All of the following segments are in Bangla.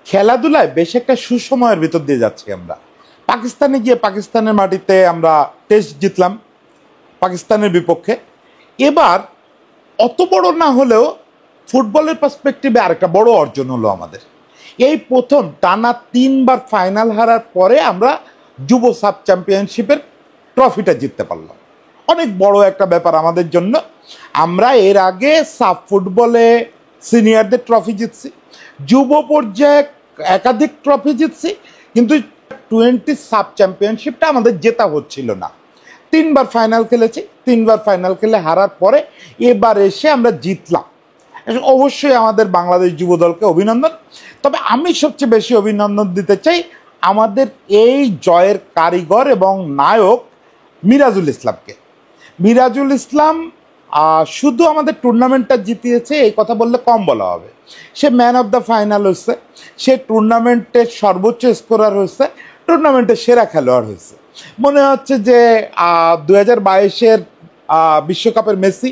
খেলাধুলায় বেশ একটা সুসময়ের ভিতর দিয়ে যাচ্ছি আমরা। পাকিস্তানে গিয়ে পাকিস্তানের মাটিতে আমরা টেস্ট জিতলাম পাকিস্তানের বিপক্ষে। এবার অত বড় না হলেও ফুটবলের পার্সপেক্টিভে আরেকটা বড় অর্জন হলো আমাদের। এই প্রথম টানা 3বার ফাইনাল হারার পরে আমরা যুব সাব চ্যাম্পিয়নশিপের ট্রফিটা জিততে পারলাম। অনেক বড় একটা ব্যাপার আমাদের জন্য। আমরা এর আগে সাব ফুটবলে সিনিয়রদের ট্রফি জিতছি, যুব পর্যায়ে একাধিক ট্রফি জিতছি, কিন্তু 20 সাব চ্যাম্পিয়নশিপটা আমাদের জেতা হচ্ছিল না। 3বার ফাইনাল খেলেছি, 3বার ফাইনাল খেলে হারার পরে এবার এসে আমরা জিতলাম। অবশ্যই আমাদের বাংলাদেশ যুব দলকে অভিনন্দন। তবে আমি সবচেয়ে বেশি অভিনন্দন দিতে চাই আমাদের এই জয়ের কারিগর এবং নায়ক মিরাজুল ইসলামকে। মিরাজুল ইসলাম শুধু আমাদের টুর্নামেন্টটা জিতিয়েছে এই কথা বললে কম বলা হবে। সে ম্যান অফ দ্য ফাইনাল হয়েছে, সে টুর্নামেন্টের সর্বোচ্চ স্কোরার হয়েছে, টুর্নামেন্টের সেরা খেলোয়াড় হয়েছে। মনে হচ্ছে যে 2022-এর বিশ্বকাপের মেসি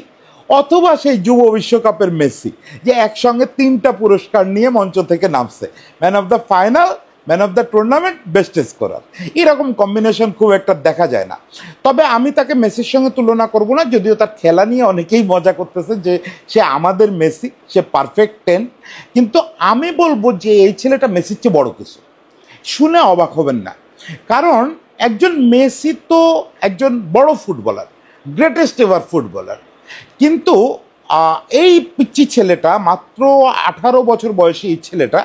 অথবা সেই যুব বিশ্বকাপের মেসি, যে একসঙ্গে 3টা পুরস্কার নিয়ে মঞ্চ থেকে নামছে, man of the final, man of the tournament, best scorer. এরকম কম্বিনেশন খুব একটা দেখা যায় না। তবে আমি তাকে মেসির সঙ্গে তুলনা করব না, যদিও তার খেলা নিয়ে অনেকেই মজা করতেছে যে সে আমাদের মেসি, সে পারফেক্ট 10। কিন্তু আমি বলবো যে এই ছেলেটা মেসির চেয়ে বড় কিছু। শুনে অবাক হবেন না, কারণ একজন মেসি তো একজন বড় ফুটবলার, গ্রেটেস্ট এভার ফুটবলার, কিন্তু এই পিচ্চি ছেলেটা, মাত্র 18 বছর বয়সী এই ছেলেটা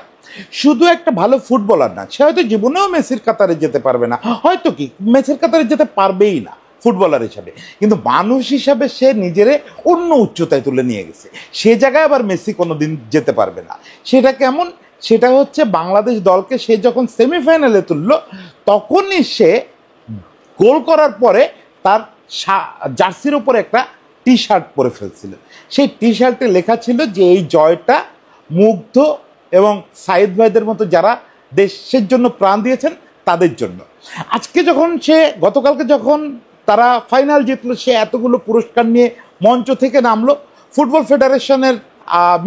শুধু একটা ভালো ফুটবলার না, সে হয়তো জীবনেও মেসির কাতারে যেতে পারবে না, হয়তো কি মেসির কাতারে যেতে পারবেই না ফুটবলার হিসাবে, কিন্তু মানুষ হিসাবে সে নিজেরে অন্য উচ্চতায় তুলে নিয়ে গেছে। সে জায়গায় আবার মেসি কোনোদিন যেতে পারবে না। সেটা কেমন? সেটা হচ্ছে বাংলাদেশ দলকে সে যখন সেমিফাইনালে তুললো, তখনই সে গোল করার পরে তার জার্সির ওপরে একটা টি শার্ট পরে ফেলছিল। সেই টি শার্টে লেখা ছিল যে এই জয়টা মুগ্ধ এবং সাইদ ভাইদের মতো যারা দেশের জন্য প্রাণ দিয়েছেন তাদের জন্য। আজকে যখন সে, গতকালকে যখন তারা ফাইনাল জিতলো, সে এতগুলো পুরস্কার নিয়ে মঞ্চ থেকে নামলো, ফুটবল ফেডারেশনের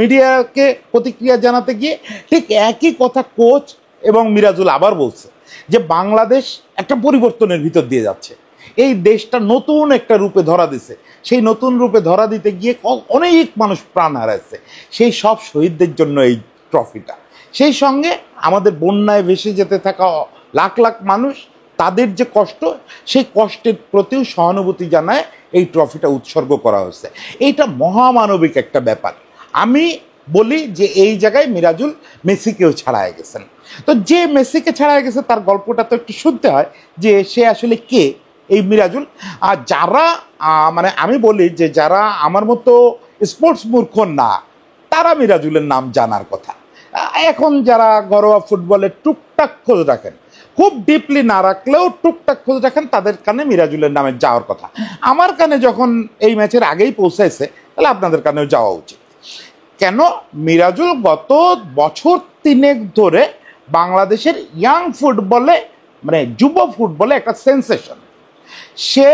মিডিয়াকে প্রতিক্রিয়া জানাতে গিয়ে ঠিক একই কথা কোচ এবং মিরাজুল আবার বলছে যে বাংলাদেশ একটা পরিবর্তনের ভিতর দিয়ে যাচ্ছে, এই দেশটা নতুন একটা রূপে ধরা দিছে, সেই নতুন রূপে ধরা দিতে গিয়ে অনেক মানুষ প্রাণ হারাচ্ছে, সেই সব শহীদদের জন্য এই ট্রফিটা। সেই সঙ্গে আমাদের বন্যায় ভেসে যেতে থাকা লাখ লাখ মানুষ, তাদের যে কষ্ট, সেই কষ্টের প্রতিও সহানুভূতি জানায় এই ট্রফিটা উৎসর্গ করা হয়েছে। এইটা মহামানবিক একটা ব্যাপার। আমি বলি যে এই জায়গায় মিরাজুল মেসিকেও ছাড়ায় গেছেন। তো যে মেসিকে ছাড়ায় গেছে তার গল্পটা তো একটু শুনতে হয় যে সে আসলে কে এই মিরাজুল। আর যারা মানে আমি বলি যে যারা আমার মতো স্পোর্টস মূর্খ না, তারা মিরাজুলের নাম জানার কথা। এখন যারা ঘরোয়া ফুটবলের টুকটাক খোঁজ রাখেন, খুব ডিপলি না রাখলেও টুকটাক খোঁজ রাখেন, তাদের কানে মিরাজুলের নামে যাওয়ার কথা। আমার কানে যখন এই ম্যাচের আগেই পৌঁছাইছে, তাহলে আপনাদের কানেও যাওয়া উচিত। কেন? মিরাজুল গত বছর 3 ধরে বাংলাদেশের ইয়াং ফুটবলে, মানে যুব ফুটবলে একটা সেন্সেশন। সে,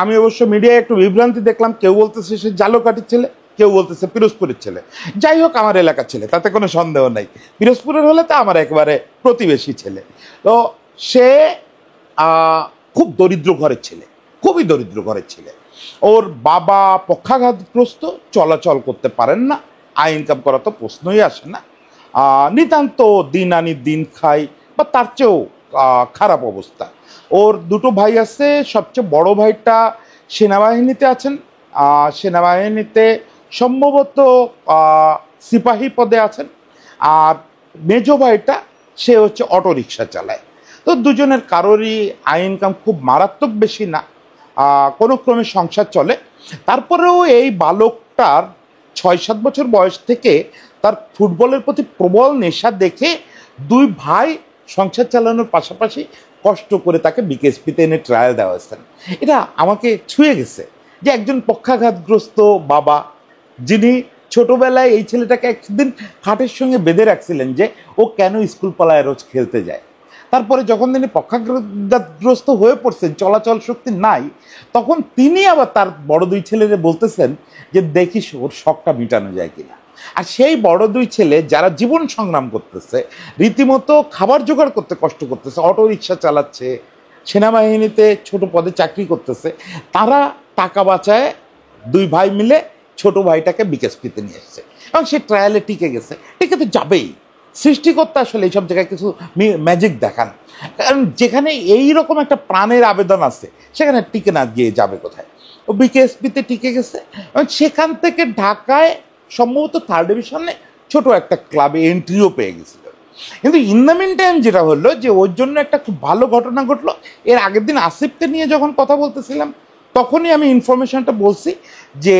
আমি অবশ্য মিডিয়ায় একটু বিভ্রান্তি দেখলাম, কেউ বলতেছে সে জালকাঠির ছেলে, কেউ বলতেছে পিরোজপুরের ছেলে। যাই হোক, আমার এলাকার ছেলে, তাতে কোনো সন্দেহ নাই। পিরোজপুরের হলে তো আমার একেবারে প্রতিবেশী ছেলে। তো সে খুব দরিদ্র ঘরের ছেলে, খুবই দরিদ্র ঘরের ছেলে। ওর বাবা পক্ষাঘাতগ্রস্ত, চলাচল করতে পারেন না, আয় ইনকাম করা তো প্রশ্নই আসে না, নিতান্ত দিন আনি দিন খাই বা তার চেয়েও খারাপ অবস্থা। ওর 2টো ভাই আছে, সবচেয়ে বড় ভাইটা সেনাবাহিনীতে আছেন, সেনাবাহিনীতে সম্ভবত সিপাহী পদে আছেন, আর মেজ ভাইটা সে হচ্ছে অটোরিকশা চালায়। তো দুজনের কারোরই আয় ইনকাম খুব মারাত্মক বেশি না, কোনো ক্রমে সংসার চলে। তারপরেও এই বালকটার 6-7 বছর বয়স থেকে তার ফুটবলের প্রতি প্রবল নেশা দেখে 2 ভাই সংসার চালানোর পাশাপাশি কষ্ট করে তাকে বিকেএসপিতে এনে ট্রায়াল দেওয়া হয়েছে। এটা আমাকে ছুঁয়ে গেছে যে একজন পক্ষাঘাতগ্রস্ত বাবা, যিনি ছোটবেলায় এই ছেলেটাকে একদিন খাটের সঙ্গে বেঁধে রাখছিলেন যে ও কেন স্কুল পালায় রোজ খেলতে যায়। তারপরে যখন তিনি পক্ষাঘাতগ্রস্ত হয়ে পড়ছেন, চলাচল শক্তি নাই, তখন তিনি আবার তার বড় 2 ছেলেরে বলতেছেন যে দেখিস ওর শখটা মিটানো যায় কিনা। আর সেই বড় দুই ছেলে যারা জীবন সংগ্রাম করতেছে, রীতিমতো খাবার জোগাড় করতে কষ্ট করতেছে, অটো রিক্সা চালাচ্ছে, সেনাবাহিনীতে ছোট পদে চাকরি করতেছে, তারা টাকা বাঁচায় দুই ভাই মিলে ছোট ভাইটাকে বিকেএসপিতে নিয়ে এসছে এবং সে ট্রায়ালে টিকে গেছে। টিকে তো যাবেই, সৃষ্টিকর্তা আসলে এইসব জায়গায় কিছু ম্যাজিক দেখান। কারণ যেখানে এই রকম একটা প্রাণের আবেদন আছে সেখানে টিকে না গিয়ে যাবে কোথায়? ও বিকেএসপিতে টিকে গেছে এবং সেখান থেকে ঢাকায় সম্ভবত 3rd ডিভিশনে ছোট একটা ক্লাবে এন্ট্রিও পেয়ে গেছিল। কিন্তু ইন দ্য মিন টাইম যেটা হলো যে ওর জন্য একটা খুব ভালো ঘটনা ঘটলো। এর আগের দিন আসিফকে নিয়ে যখন কথা বলতেছিলাম তখনই আমি ইনফরমেশনটা বলছি যে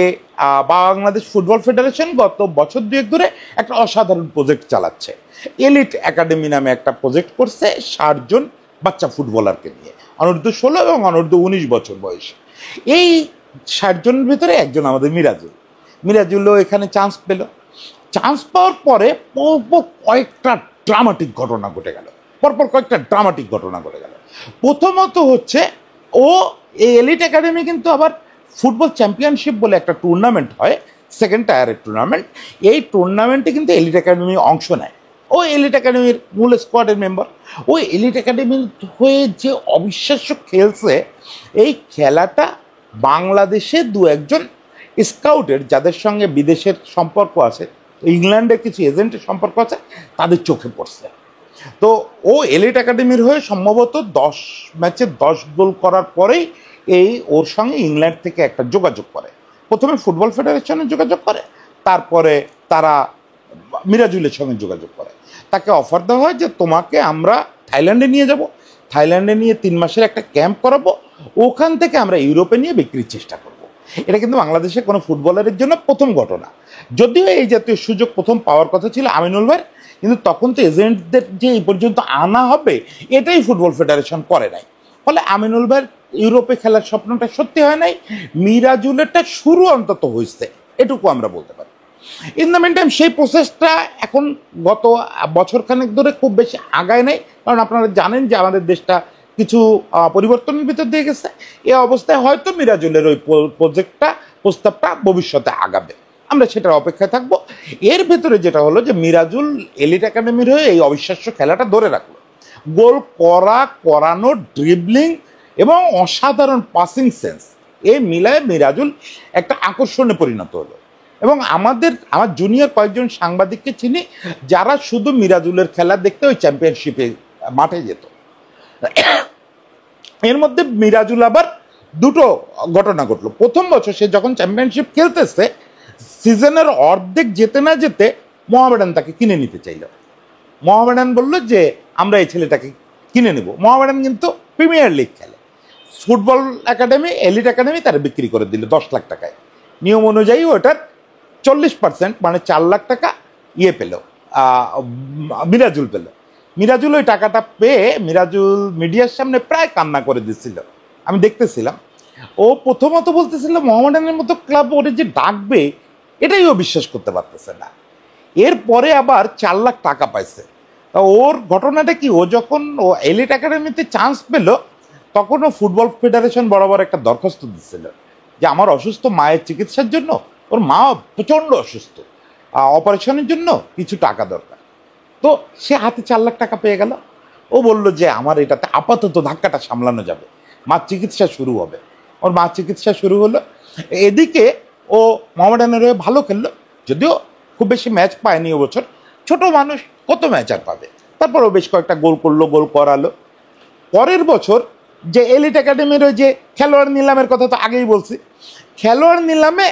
বাংলাদেশ ফুটবল ফেডারেশন গত বছর 2 ধরে একটা অসাধারণ প্রজেক্ট চালাচ্ছে। এলিট একাডেমি নামে একটা প্রজেক্ট করছে 60 জন বাচ্চা ফুটবলারকে নিয়ে, অনূর্ধ্ব-16 এবং অনূর্ধ্ব-19 বছর বয়সে। এই 60 জনের ভিতরে একজন আমাদের মিরাজুলও এখানে চান্স পেল। চান্স পাওয়ার পরে পরপর কয়েকটা ড্রামাটিক ঘটনা ঘটে গেল। প্রথমত হচ্ছে ও এই এলিট একাডেমি কিন্তু আবার ফুটবল চ্যাম্পিয়নশিপ বলে একটা টুর্নামেন্ট হয়, 2nd টায়ারের টুর্নামেন্ট। এই টুর্নামেন্টে কিন্তু এলিট একাডেমি অংশ নেয়। ও এলিট একাডেমির মূল স্কোয়াডের মেম্বার। ওই এলিট একাডেমির হয়ে যে অবিশ্বাস্য খেলছে, এই খেলাটা বাংলাদেশে 2-1 স্কাউটের যাদের সঙ্গে বিদেশের সম্পর্ক আছে, ইংল্যান্ডের কিছু এজেন্টের সম্পর্ক আছে, তাদের চোখে পড়ছে। তো ও এলিট একাডেমির হয়ে সম্ভবত 10 ম্যাচে 10 গোল করার পরেই ওর সঙ্গে ইংল্যান্ড থেকে একটা যোগাযোগ করে। প্রথমে ফুটবল ফেডারেশনে যোগাযোগ করে, তারপরে তারা মিরাজুলের সঙ্গে যোগাযোগ করে। তাকে অফার দেওয়া হয় যে তোমাকে আমরা থাইল্যান্ডে নিয়ে যাব, থাইল্যান্ডে নিয়ে 3 মাসের একটা ক্যাম্প করাবো, ওখান থেকে আমরা ইউরোপে নিয়ে বিক্রির চেষ্টা করব। এটা কিন্তু বাংলাদেশে কোনো ফুটবলারের জন্য প্রথম ঘটনা। যদিও এই জাতীয় সুযোগ প্রথম পাওয়ার কথা ছিল আমিনুল ভাই, কিন্তু তখন তো এজেন্টদের যে এই পর্যন্ত আনা হবে এটাই ফুটবল ফেডারেশন করে নাই। ফলে আমিনুল ভাইয়ের ইউরোপে খেলার স্বপ্নটা সত্যি হয় নাই। মিরাজুলেরটা শুরু অন্তত হয়েছে, এটুকু আমরা বলতে পারি। ইন দ্য মিন টাইম সেই প্রসেসটা এখন গত বছরখানেক ধরে খুব বেশি আগায় নাই, কারণ আপনারা জানেন যে আমাদের দেশটা কিছু পরিবর্তনের ভিতর দিয়ে গেছে। এ অবস্থায় হয়তো মিরাজুলের ওই প্রস্তাবটা ভবিষ্যতে আগাবে, আমরা সেটার অপেক্ষায় থাকবো। এর ভেতরে যেটা হলো যে মিরাজুল এলিট একাডেমির হয়ে এই অবিশ্বাস্য খেলাটা ধরে রাখলো। গোল করানো, ড্রিবলিং এবং অসাধারণ পাসিং সেন্স, এই মিলায় মিরাজুল একটা আকর্ষণে পরিণত হলো। এবং আমার জুনিয়র কয়েকজন সাংবাদিককে চিনি যারা শুধু মিরাজুলের খেলা দেখতে ওই চ্যাম্পিয়নশিপে মাঠে যেত। এর মধ্যে মিরাজুল আবার 2টো ঘটনা ঘটলো। প্রথম বছর সে যখন চ্যাম্পিয়নশিপ খেলতেছে, সিজনের অর্ধেক যেতে না যেতে মোহামেডান তাকে কিনে নিতে চাইল। মোহামেডান বললো যে আমরা এই ছেলেটাকে কিনে নেব। মোহামেডান কিন্তু প্রিমিয়ার লিগ খেলে, ফুটবল একাডেমি এলিট একাডেমি তারা বিক্রি করে দিল 10 লাখ টাকায়। নিয়ম অনুযায়ী ওটার 40% মানে 4 লাখ টাকা পেল, মিরাজুল পেল। মিরাজুল ওই টাকাটা পেয়ে মিরাজুল মিডিয়ার সামনে প্রায় কান্না করে দিচ্ছিল, আমি দেখতেছিলাম। ও প্রথমত বলতেছিল মোহামেডানের মতো ক্লাব ওরে যে ডাকবে এটাই ও বিশ্বাস করতে পারতেছে না। এরপরে আবার 4 লাখ টাকা পাইছে। তা ওর ঘটনাটা কি, ও যখন এলিট একাডেমিতে চান্স পেল তখন ও ফুটবল ফেডারেশন বরাবর একটা দরখাস্ত দিচ্ছিল যে আমার অসুস্থ মায়ের চিকিৎসার জন্য, ওর মা প্রচণ্ড অসুস্থ, অপারেশনের জন্য কিছু টাকা দরকার। তো সে হাতে 4 লাখ টাকা পেয়ে গেল। ও বলল যে আমার এটাতে আপাতত ধাক্কাটা সামলানো যাবে, মার চিকিৎসা শুরু হবে। ওর মার চিকিৎসা শুরু হলো, এদিকে ও মোহামেডানের হয়ে ভালো খেললো, যদিও খুব বেশি ম্যাচ পায়নি ও বছর, ছোট মানুষ কত ম্যাচ আর পাবে। তারপর ও বেশ কয়েকটা গোল করলো, গোল করালো। পরের বছর যে এলিট একাডেমির ওই যে খেলোয়াড় নিলামের কথা তো আগেই বলছি, খেলোয়াড় নিলামে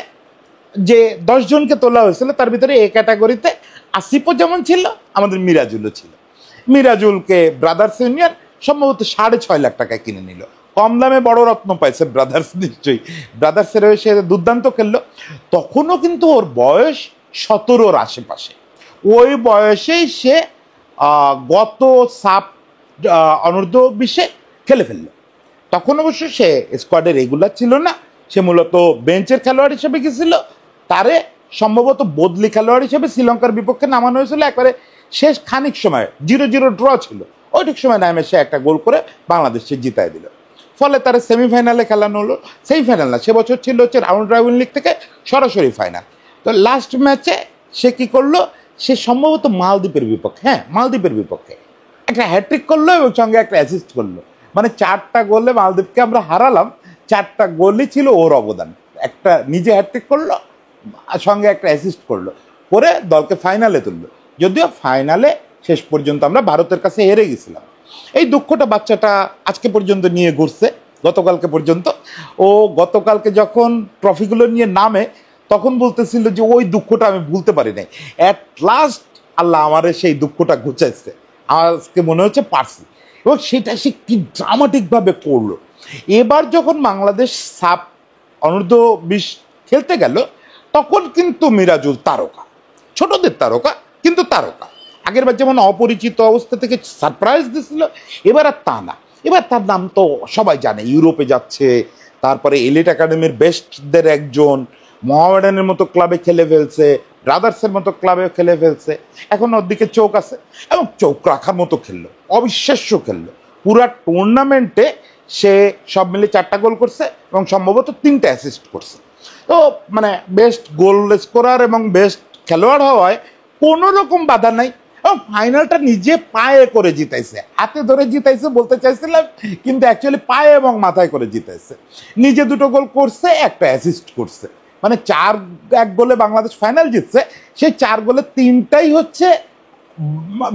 যে 10 জনকে তোলা হয়েছিল তার ভিতরে এ ক্যাটাগরিতে আসিফও যেমন ছিল, আমাদের মিরাজুলও ছিল। মিরাজুলকে ব্রাদার্স ইউনিয়ন সম্ভবত 6.5 লাখ টাকায় কিনে নিল। কম দামে বড় রত্ন পাইছে ব্রাদার্স, নিশ্চয়ই ব্রাদার্সের হয়ে সে দুর্দান্ত খেললো। তখনও কিন্তু ওর বয়স 17-র আশেপাশে। ওই বয়সেই সে গত অনূর্ধ্ব-20 খেলে ফেললো। তখন অবশ্য সে স্কোয়াডে রেগুলার ছিল না, সে মূলত বেঞ্চের খেলোয়াড় হিসেবে গেছিল। তারে সম্ভবত বদলি খেলোয়াড় হিসেবে শ্রীলঙ্কার বিপক্ষে নামানো হয়েছিল। একবারে শেষ খানিক সময় 0-0 ড্র ছিল, ওইটুক সময় নামে সে একটা গোল করে বাংলাদেশকে জিতায় দিল। ফলে তারা সেমিফাইনালে খেলানো হলো। সেমিফাইনাল না, সে বছর ছিল হচ্ছে রাউন্ড রবিন লিগ থেকে সরাসরি ফাইনাল। তো লাস্ট ম্যাচে সে কি করলো, সে সম্ভবত মালদ্বীপের বিপক্ষে, হ্যাঁ মালদ্বীপের বিপক্ষে একটা হ্যাট্রিক করলো এবং সঙ্গে একটা অ্যাসিস্ট করলো। মানে 4টা গোলে মালদ্বীপকে আমরা হারালাম, 4টা গোলই ছিল ওর অবদান। একটা নিজে হ্যাট্রিক করলো, সঙ্গে একটা অ্যাসিস্ট করলো, করে দলকে ফাইনালে তুললো। যদিও ফাইনালে শেষ পর্যন্ত আমরা ভারতের কাছে হেরে গেছিলাম। এই দুঃখটা বাচ্চাটা আজকে পর্যন্ত নিয়ে ঘুরছে, গতকালকে পর্যন্ত। ও গতকালকে যখন ট্রফিগুলো নিয়ে নামে তখন বলতেছিল যে ওই দুঃখটা আমি ভুলতে পারি নাই, অ্যাট লাস্ট আল্লাহ আমারে সেই দুঃখটা ঘুচাইছে, আজকে মনে হচ্ছে পারছি। এবং সেটা সে কি ড্রামাটিকভাবে করলো। এবার যখন বাংলাদেশ সাব অনূর্ধ্ব-20 খেলতে গেল তখন কিন্তু মিরাজুল তারকা, ছোটদের তারকা কিন্তু তারকা। আগেরবার যেমন অপরিচিত অবস্থা থেকে সারপ্রাইজ দিছিল, এবার আর তা না। এবার তার নাম তো সবাই জানে, ইউরোপে যাচ্ছে, তারপরে এলিট একাডেমির বেস্টদের একজন, মোহামেডানের মতো ক্লাবে খেলে ফেলছে, ব্রাদার্সের মতো ক্লাবে খেলে ফেলছে, এখন ওর দিকে চোখ আছে এবং চোখ রাখার মতো খেললো, অবিশ্বাস্য খেললো। পুরা টুর্নামেন্টে সে সব মিলে 4টা গোল করছে এবং সম্ভবত 3টা অ্যাসিস্ট করছে। তো মানে বেস্ট গোল স্কোরার এবং বেস্ট খেলোয়াড় হওয়ায় কোনো রকম বাধা নাই। এবং ফাইনালটা নিজে পায়ে করে জিতাইছে, হাতে ধরে জিতাইছে বলতে চাইছিলাম, কিন্তু অ্যাকচুয়ালি পায়ে এবং মাথায় করে জিতাইছে। নিজে 2টো গোল করছে, একটা অ্যাসিস্ট করছে। মানে 4-1 গোলে বাংলাদেশ ফাইনাল জিতছে। সেই 4 গোলে 3টাই হচ্ছে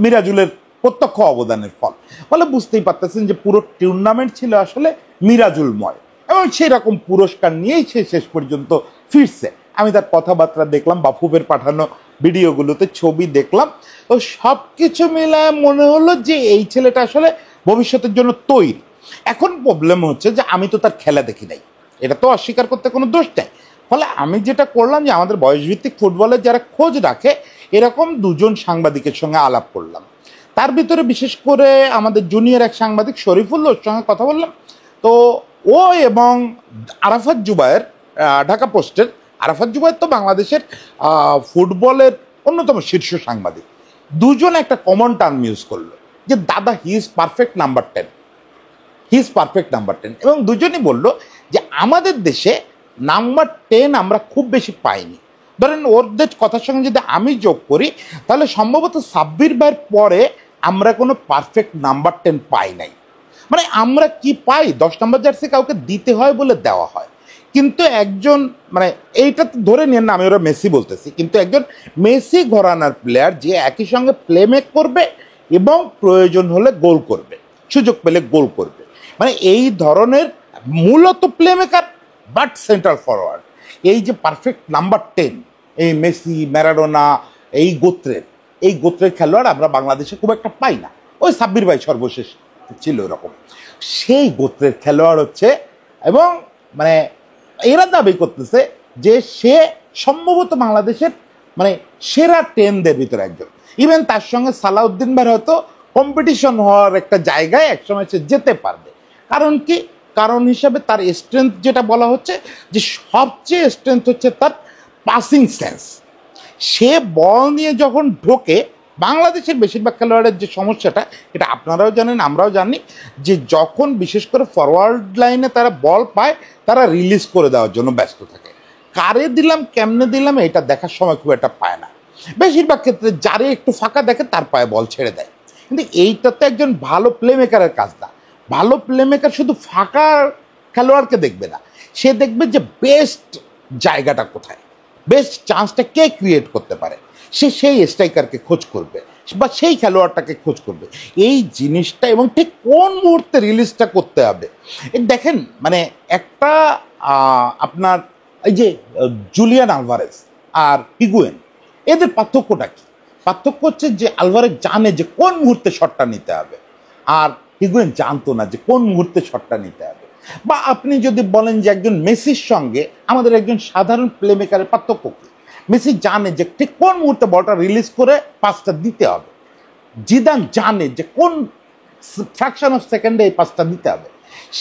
মিরাজুলের প্রত্যক্ষ অবদানের ফল। ফলে বুঝতেই পারতেছেন যে পুরো টুর্নামেন্ট ছিল আসলে মিরাজুলময়, এবং সেই রকম পুরস্কার নিয়েই সে শেষ পর্যন্ত ফিরছে। আমি তার কথাবার্তা দেখলাম, বাফুফের পাঠানো ভিডিওগুলোতে ছবি দেখলাম, তো সব কিছু মিলায় মনে হলো যে এই ছেলেটা আসলে ভবিষ্যতের জন্য তৈরি। এখন প্রবলেম হচ্ছে যে আমি তো তার খেলা দেখি নাই, এটা তো অস্বীকার করতে কোনো দোষ নেই। ফলে আমি যেটা করলাম যে আমাদের বয়সভিত্তিক ফুটবলের যারা খোঁজ রাখে এরকম 2জন সাংবাদিকের সঙ্গে আলাপ করলাম। তার ভিতরে বিশেষ করে আমাদের জুনিয়র এক সাংবাদিক শরীফুল্লাহর সঙ্গে কথা বললাম। তো ও এবং আরাফাত জুবায়ের, ঢাকা পোস্টের আরাফাত জুবায়ের তো বাংলাদেশের ফুটবলের অন্যতম শীর্ষ সাংবাদিক, 2জন একটা কমন টার্ম ইউজ করলো যে দাদা he is perfect number 10, he is perfect number 10। এবং 2জনই বললো যে আমাদের দেশে নাম্বার 10 আমরা খুব বেশি পাইনি। ধরেন ওদের কথার সঙ্গে যদি আমি যোগ করি তাহলে সম্ভবত সাব্বির ভাইয়ের পরে আমরা কোনো পারফেক্ট নাম্বার 10 পাই নাই। মানে আমরা কি পাই, 10 নম্বর জার্সি কাউকে দিতে হয় বলে দেওয়া হয়, কিন্তু একজন মানে এইটা তো ধরে নিন না, আমি ওরা মেসি বলতেছি, কিন্তু একজন মেসি ঘরানার প্লেয়ার যে একই সঙ্গে প্লেমেক করবে এবং প্রয়োজন হলে গোল করবে, সুযোগ পেলে গোল করবে, মানে এই ধরনের মূলত প্লেমেকার বাট সেন্ট্রাল ফরওয়ার্ড, এই যে পারফেক্ট নাম্বার 10, এই মেসি ম্যারাডোনা এই গোত্রের খেলোয়াড় আমরা বাংলাদেশে খুব একটা পাই না। ওই সাব্বির ভাই সর্বশেষ ছিল এরকম, সেই গোত্রের খেলোয়াড় হচ্ছে। এবং মানে এরা দাবি করতেছে যে সে সম্ভবত বাংলাদেশের মানে সেরা 10দের ভিতরে একজন। ইভেন তার সঙ্গে সালাউদ্দিন ভাই হয়তো কম্পিটিশন হওয়ার একটা জায়গায় একসময় সে যেতে পারবে। কারণ কি, কারণ হিসাবে তার স্ট্রেংথ যেটা বলা হচ্ছে যে সবচেয়ে স্ট্রেংথ হচ্ছে তার পাসিং সেন্স। সে বল নিয়ে যখন ঢোকে, বাংলাদেশের বেশিরভাগ খেলোয়াড়ের যে সমস্যাটা, এটা আপনারাও জানেন আমরাও জানি, যে যখন বিশেষ করে ফরওয়ার্ড লাইনে তারা বল পায় তারা রিলিজ করে দেওয়ার জন্য ব্যস্ত থাকে, কারে দিলাম কেমনে দিলাম এটা দেখার সময় খুব একটা পায় না। বেশিরভাগ ক্ষেত্রে যারে একটু ফাঁকা দেখে তার পায়ে বল ছেড়ে দেয়। কিন্তু এইটা তো একজন ভালো প্লেমেকারের কাজ না। ভালো প্লেমেকার শুধু ফাঁকা খেলোয়াড়কে দেখবে না, সে দেখবে যে বেস্ট জায়গাটা কোথায়, বেস্ট চান্সটা কে ক্রিয়েট করতে পারে, সে সেই স্ট্রাইকারকে খোঁজ করবে বা সেই খেলোয়াড়টাকে খোঁজ করবে। এই জিনিসটা এবং ঠিক কোন মুহূর্তে রিলিজটা করতে হবে। দেখেন মানে একটা আপনার এই যে জুলিয়ান আলভারেজ আর হিগুয়েন, এদের পার্থক্যটা কি? পার্থক্য হচ্ছে যে আলভারেজ জানে যে কোন মুহূর্তে শটটা নিতে হবে, আর হিগুয়েন জানতো না যে কোন মুহূর্তে শটটা নিতে হবে। বা আপনি যদি বলেন যে একজন মেসির সঙ্গে আমাদের একজন সাধারণ প্লেমেকারের পার্থক্য কি, মেসি জানে যে ঠিক কোন মুহূর্তে বলটা রিলিজ করে পাসটা দিতে হবে, জিদান জানে যে কোন ফ্র্যাকশন অফ সেকেন্ডে এই পাসটা দিতে হবে।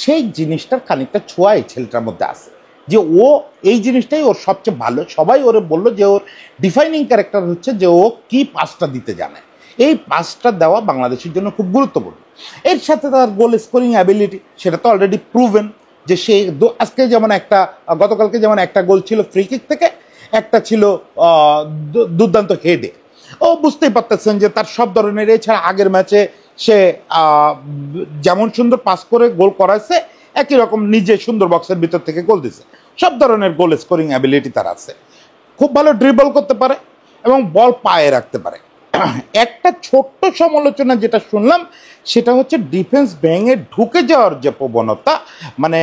সেই জিনিসটার খানিকটা ছোঁয়া এই ছেলেটার মধ্যে আছে, যে ও এই জিনিসটাই ওর সবচেয়ে ভালো। সবাই ওরে বললো যে ওর ডিফাইনিং ক্যারেক্টার হচ্ছে যে ও কি পাসটা দিতে জানে। এই পাসটা দেওয়া বাংলাদেশের জন্য খুব গুরুত্বপূর্ণ। এর সাথে তার গোল স্কোরিং অ্যাবিলিটি, সেটা তো অলরেডি প্রুভেন, যে সে আজকে যেমন একটা গতকালকে যেমন একটা গোল ছিল ফ্রি কিক থেকে, একটা ছিল দুর্দান্ত হেডে। ও বুঝতেই পারতেছেন যে তার সব ধরনের, এছাড়া আগের ম্যাচে সে যেমন সুন্দর পাস করে গোল করাইছে, একই রকম নিজে সুন্দর বক্সের ভিতর থেকে গোল দিছে। সব ধরনের গোল স্কোরিং অ্যাবিলিটি তার আছে, খুব ভালো ড্রিবল করতে পারে এবং বল পায়ে রাখতে পারে। একটা ছোট্ট সমালোচনা যেটা শুনলাম সেটা হচ্ছে ডিফেন্স ভেঙে ঢুকে যাওয়ার যে প্রবণতা, মানে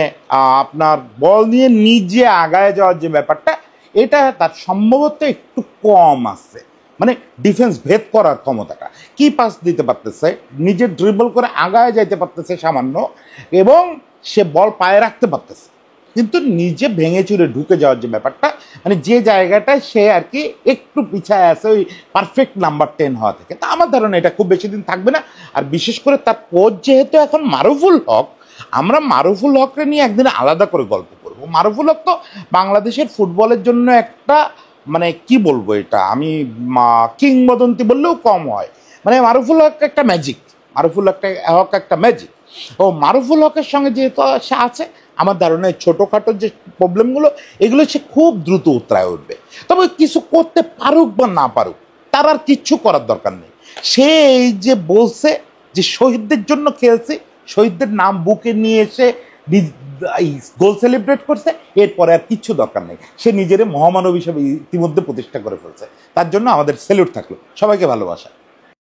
আপনার বল নিয়ে নিজে আগায় যাওয়ার যে ব্যাপারটা, এটা তার সম্ভবত একটু কম আছে। মানে ডিফেন্স ভেদ করার ক্ষমতাটা, কি পাস দিতে পারতেছে, নিজে ড্রিবল করে আগায় যাইতে পারতেছে সামান্য, এবং সে বল পায়ে রাখতে পারতেছে, কিন্তু নিজে ভেঙে চুরে ঢুকে যাওয়ার যে ব্যাপারটা, মানে যে জায়গাটায় সে আর কি একটু পিছায় আছে ওই পারফেক্ট নাম্বার 10 হওয়া থেকে। তা আমার ধারণা এটা খুব বেশি দিন থাকবে না। আর বিশেষ করে তার কোচ যেহেতু এখন মারুফুল হক, আমরা মারুফুল হককে নিয়ে একদিন আলাদা করে গল্প করব। মারুফুল হক তো বাংলাদেশের ফুটবলের জন্য একটা, মানে কি বলবো, এটা আমি কিংবদন্তি বললেও কম হয়। মানে মারুফুল হক একটা ম্যাজিক, মারুফুল হক একটা ম্যাজিক। ও মারুফুল হকের সঙ্গে যেহেতু সে আছে, আমার ধারণা ছোটোখাটো যে প্রবলেমগুলো, এগুলো সে খুব দ্রুত উতরায় উঠবে। তবে কিছু করতে পারুক বা না পারুক, তার আর কিচ্ছু করার দরকার নেই। সে এই যে বলছে যে শহীদদের জন্য খেলছে, শহীদদের নাম বুকে নিয়ে এসে গোল সেলিব্রেট করছে, এরপরে আর কিচ্ছু দরকার নেই। সে নিজের মহামানব হিসেবে ইতিমধ্যে প্রতিষ্ঠা করে ফেলছে। তার জন্য আমাদের স্যালুট থাকলো, সবাইকে ভালোবাসা।